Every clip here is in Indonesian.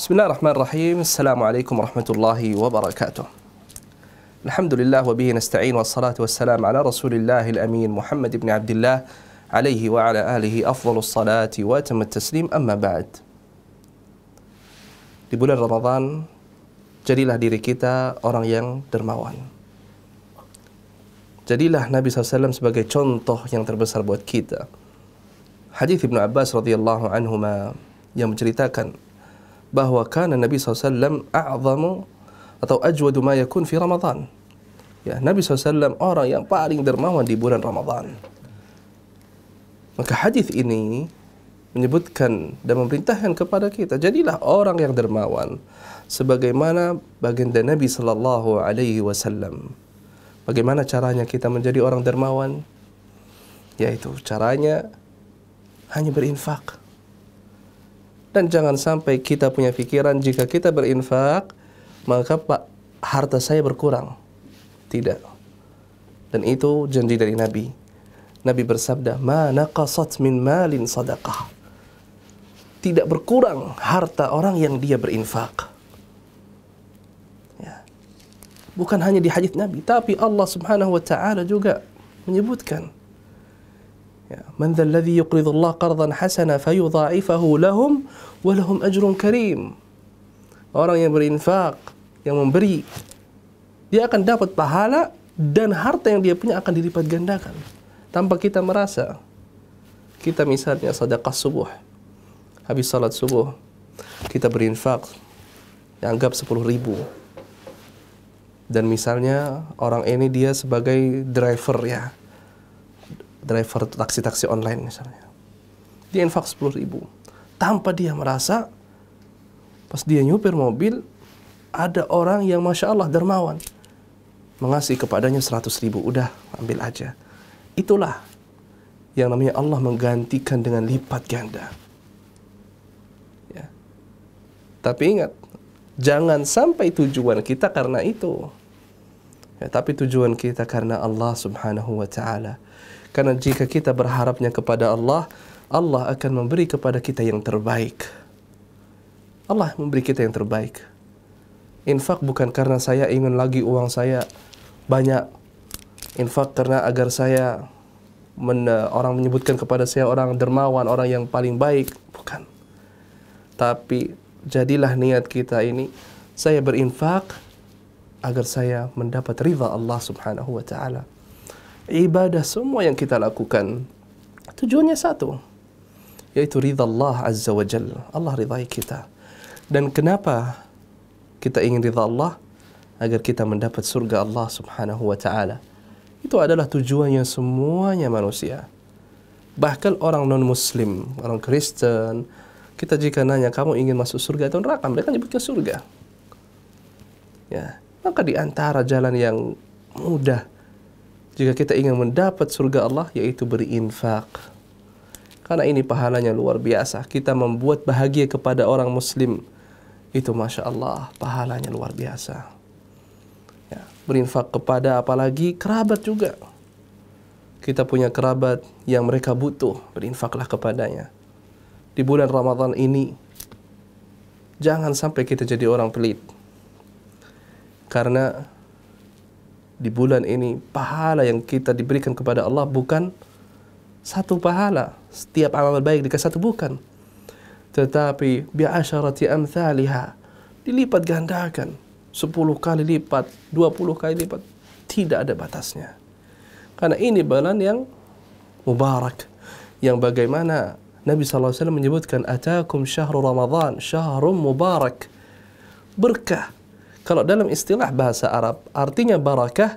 Bismillahirrahmanirrahim. Assalamualaikum warahmatullahi wabarakatuh. Alhamdulillah wa bihi nasta'in wassalatu wassalamu ala Rasulillahil amin Muhammad ibn Abdullah alaihi wa ala alihi afdhalus salati wa atammat taslim, amma ba'd. Di bulan Ramadan, jadilah diri kita orang yang dermawan. Jadilah Nabi SAW sebagai contoh yang terbesar buat kita. Hadis Ibnu Abbas radhiyallahu anhuma yang menceritakan bahwa kana Nabi SAW a'zamu atau ajwadu ma yakun fi Ramadan. Ya, Nabi SAW orang yang paling dermawan di bulan Ramadan. Maka hadis ini menyebutkan dan memerintahkan kepada kita, jadilah orang yang dermawan sebagaimana baginda Nabi sallallahu alaihi wasallam. Bagaimana caranya kita menjadi orang dermawan? Yaitu caranya hanya berinfak. Dan jangan sampai kita punya pikiran jika kita berinfak maka harta saya berkurang. Tidak. Dan itu janji dari Nabi. Nabi bersabda, "Ma naqasat min malin sadaqah." Tidak berkurang harta orang yang dia berinfak. Ya. Bukan hanya di hadis Nabi, tapi Allah Subhanahu wa taala juga menyebutkan, "Man dzal ladzi yuqridu Allah qardan hasana fayudha'ifahu lahum wa lahum ajrun karim." Orang yang berinfak, yang memberi, dia akan dapat pahala dan harta yang dia punya akan dilipat gandakan tanpa kita merasa. Kita misalnya sedekah subuh, habis salat subuh kita berinfak anggap 10.000. Dan misalnya orang ini dia sebagai driver driver taksi-taksi online misalnya. Dia infak 10.000. Tanpa dia merasa, pas dia nyupir mobil, ada orang yang Masya Allah dermawan. Mengasih kepadanya 100.000. Udah, ambil aja. Itulah yang namanya Allah menggantikan dengan lipat ganda. Ya. Tapi ingat, jangan sampai tujuan kita karena itu. Ya, tapi tujuan kita karena Allah Subhanahu wa ta'ala. Karena jika kita berharapnya kepada Allah, Allah akan memberi kepada kita yang terbaik. Allah memberi kita yang terbaik. Infak bukan karena saya ingin lagi uang saya banyak. Infak karena agar saya orang menyebutkan kepada saya orang dermawan, orang yang paling baik. Bukan. Tapi jadilah niat kita ini, saya berinfak agar saya mendapat ridha Allah Subhanahu wa ta'ala. Ibadah semua yang kita lakukan tujuannya satu, yaitu ridha Allah Azza wa Jalla. Allah ridhai kita. Dan kenapa kita ingin ridha Allah? Agar kita mendapat surga Allah Subhanahu wa ta'ala. Itu adalah tujuannya semuanya manusia. Bahkan orang non-muslim, orang Kristen, kita jika nanya kamu ingin masuk surga atau neraka, mereka nyebutnya surga. Ya, maka di antara jalan yang mudah jika kita ingin mendapat surga Allah, yaitu berinfak. Karena ini pahalanya luar biasa. Kita membuat bahagia kepada orang muslim, itu Masya Allah, pahalanya luar biasa. Ya, berinfak kepada apalagi kerabat juga. Kita punya kerabat yang mereka butuh, berinfaklah kepadanya. Di bulan Ramadan ini, jangan sampai kita jadi orang pelit. Karena di bulan ini, pahala yang kita diberikan kepada Allah bukan satu pahala. Setiap amal baik dikasih satu, bukan. Tetapi bi'asyarati amthaliha, dilipat gandakan. 10 kali lipat, 20 kali lipat. Tidak ada batasnya. Karena ini bulan yang mubarak. Yang bagaimana Nabi SAW menyebutkan, Atakum syahru Ramadan, syahrum mubarak. Berkah. Kalau dalam istilah bahasa Arab, artinya barakah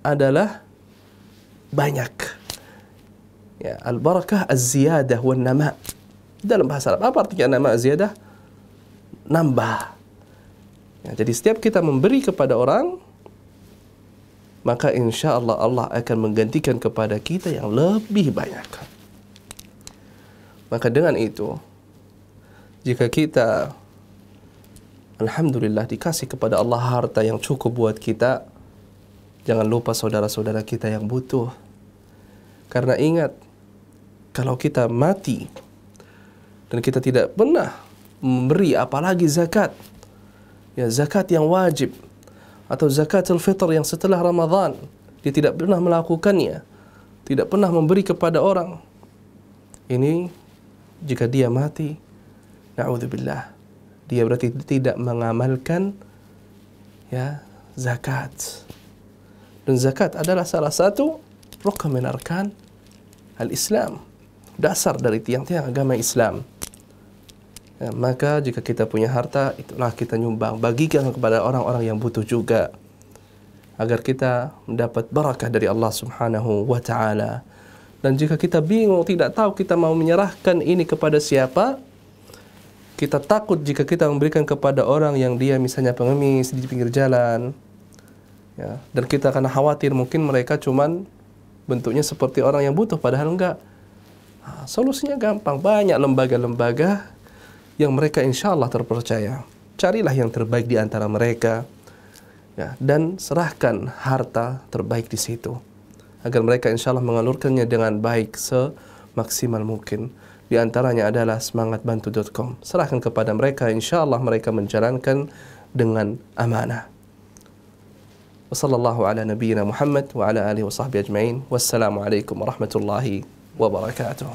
adalah banyak. Ya, al-barakah az-ziyadah wan nama. Dalam bahasa Arab, apa artinya nama ziyadah? Nambah. Ya, jadi setiap kita memberi kepada orang, maka insya Allah Allah akan menggantikan kepada kita yang lebih banyak. Maka dengan itu, jika kita alhamdulillah dikasih kepada Allah harta yang cukup buat kita, jangan lupa saudara-saudara kita yang butuh. Karena ingat, kalau kita mati dan kita tidak pernah memberi, apalagi zakat. Ya, zakat yang wajib atau zakatul fitr yang setelah Ramadan, dia tidak pernah melakukannya, tidak pernah memberi kepada orang. Ini jika dia mati, na'udzubillah, dia berarti tidak mengamalkan ya zakat. Dan zakat adalah salah satu rukun min arkan al-Islam, dasar dari tiang-tiang agama Islam. Ya, maka jika kita punya harta, itulah kita nyumbang, bagikan kepada orang-orang yang butuh juga, agar kita mendapat barakah dari Allah Subhanahu wa ta'ala. Dan jika kita bingung, tidak tahu kita mau menyerahkan ini kepada siapa, kita takut jika kita memberikan kepada orang yang dia misalnya pengemis di pinggir jalan, ya, dan kita akan khawatir mungkin mereka cuman bentuknya seperti orang yang butuh, padahal enggak. Nah, solusinya gampang, banyak lembaga-lembaga yang mereka insya Allah terpercaya. Carilah yang terbaik di antara mereka, ya, dan serahkan harta terbaik di situ, agar mereka insya Allah mengalurkannya dengan baik semaksimal mungkin. Di antaranya adalah semangatbantu.com. Serahkan kepada mereka, insya Allah mereka menjalankan dengan amanah. Wassallallahu ala nabiyyina Muhammad wa ala alihi wa sahbihi ajma'in. Wassalamualaikum warahmatullahi wabarakatuh.